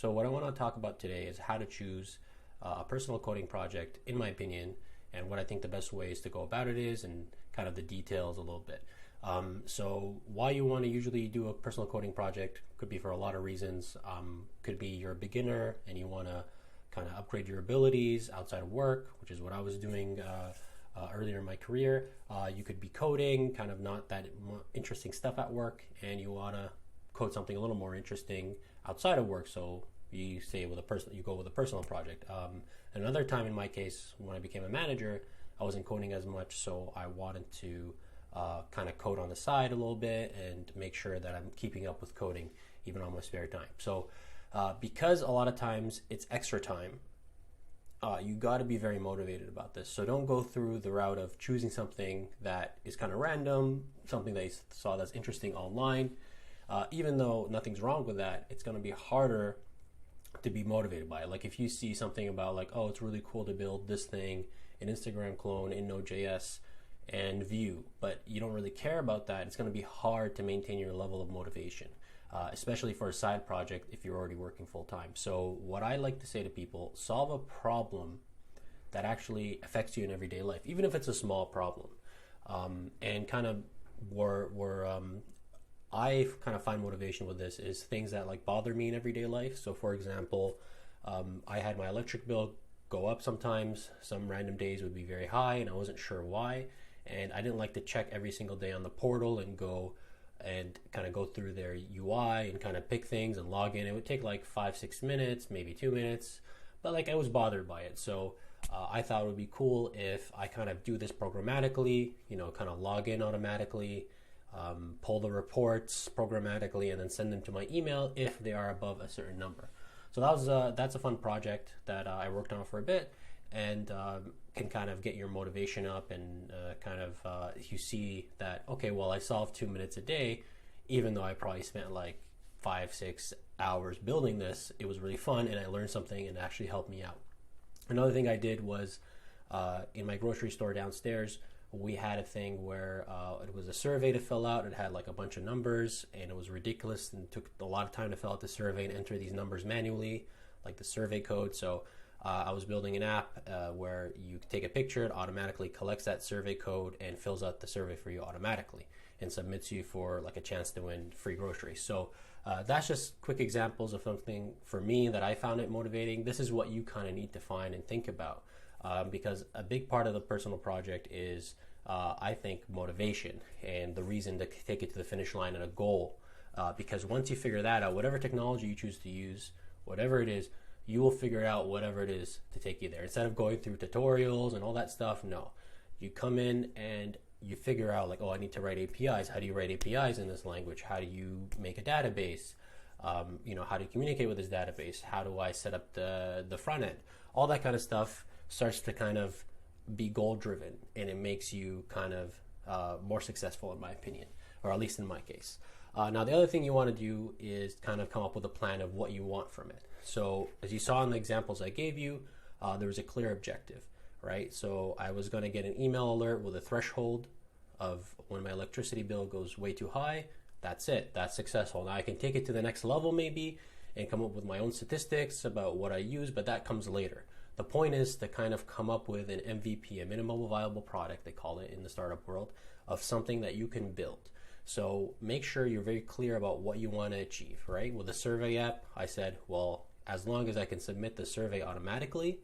So what I want to talk about today is how to choose a personal coding project, in my opinion, and what I think the best ways to go about it is, and kind of the details a little bit. So why you want to usually do a personal coding project could be for a lot of reasons. Could be you're a beginner and you want to kind of upgrade your abilities outside of work, which is what I was doing earlier in my career. You could be coding kind of not that interesting stuff at work, and you want to code something a little more interesting outside of work. So you say with a person, you go with a personal project. Another time in my case, when I became a manager, I wasn't coding as much, so I wanted to kind of code on the side a little bit and make sure that I'm keeping up with coding even on my spare time. So because a lot of times it's extra time, you got to be very motivated about this. So don't go through the route of choosing something that is kind of random, something that you saw that's interesting online. Even though nothing's wrong with that, it's going to be harder to be motivated by it. Like if you see something about like, oh, it's really cool to build this thing, an Instagram clone in Node.js and Vue, but you don't really care about that, it's going to be hard to maintain your level of motivation, especially for a side project if you're already working full time. So what I like to say to people, solve a problem that actually affects you in everyday life, even if it's a small problem. And kind of where I kind of find motivation with this is things that like bother me in everyday life. So for example, I had my electric bill go up sometimes. Some random days would be very high and I wasn't sure why. And I didn't like to check every single day on the portal and go and kind of go through their UI and kind of pick things and log in. It would take like 5-6 minutes, maybe 2 minutes, but like I was bothered by it. So I thought it would be cool if I kind of do this programmatically, you know, kind of log in automatically, pull the reports programmatically, and then send them to my email if they are above a certain number. So that's a fun project that I worked on for a bit, and can kind of get your motivation up, and you see that, okay, well, I solved 2 minutes a day, even though I probably spent like 5-6 hours building this. It was really fun, and I learned something, and it actually helped me out. Another thing I did was in my grocery store downstairs, we had a thing where it was a survey to fill out. It had like a bunch of numbers, and it was ridiculous, and it took a lot of time to fill out the survey and enter these numbers manually, like the survey code. So I was building an app where you take a picture, it automatically collects that survey code and fills out the survey for you automatically and submits you for like a chance to win free groceries. So that's just quick examples of something for me that I found it motivating. This is what you kind of need to find and think about. Because a big part of the personal project is, I think, motivation and the reason to take it to the finish line and a goal. Because once you figure that out, whatever technology you choose to use, whatever it is, you will figure out whatever it is to take you there. Instead of going through tutorials and all that stuff, no. You come in and you figure out like, oh, I need to write APIs. How do you write APIs in this language? How do you make a database? How do you communicate with this database? How do I set up the front end? All that kind of stuff starts to kind of be goal driven, and it makes you kind of more successful, in my opinion, or at least in my case. Now the other thing you want to do is kind of come up with a plan of what you want from it. So as you saw in the examples I gave you, there was a clear objective, right? So I was going to get an email alert with a threshold of when my electricity bill goes way too high. That's it, that's successful. Now I can take it to the next level maybe and come up with my own statistics about what I use, but that comes later. The point is to kind of come up with an MVP, a minimal viable product, they call it in the startup world, of something that you can build. So make sure you're very clear about what you want to achieve, right? With the survey app, I said, well, as long as I can submit the survey automatically,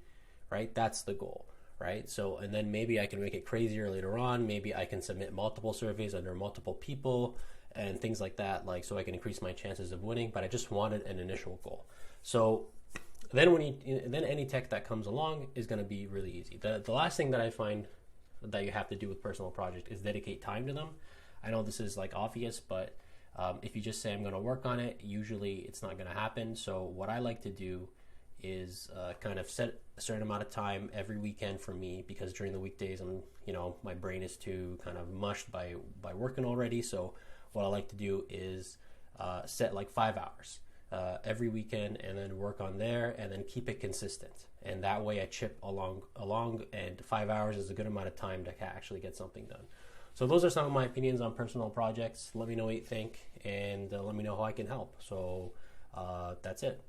right, that's the goal, right? So, and then maybe I can make it crazier later on. Maybe I can submit multiple surveys under multiple people and things like that, like so I can increase my chances of winning, but I just wanted an initial goal. So then any tech that comes along is going to be really easy. The last thing that I find that you have to do with personal project is dedicate time to them. I know this is like obvious, but if you just say I'm going to work on it, usually it's not going to happen. So what I like to do is kind of set a certain amount of time every weekend for me, because during the weekdays my brain is too kind of mushed by working already. So what I like to do is set like 5 hours every weekend, and then work on there, and then keep it consistent. And that way I chip along, and 5 hours is a good amount of time to actually get something done. So those are some of my opinions on personal projects. Let me know what you think, and let me know how I can help. So that's it.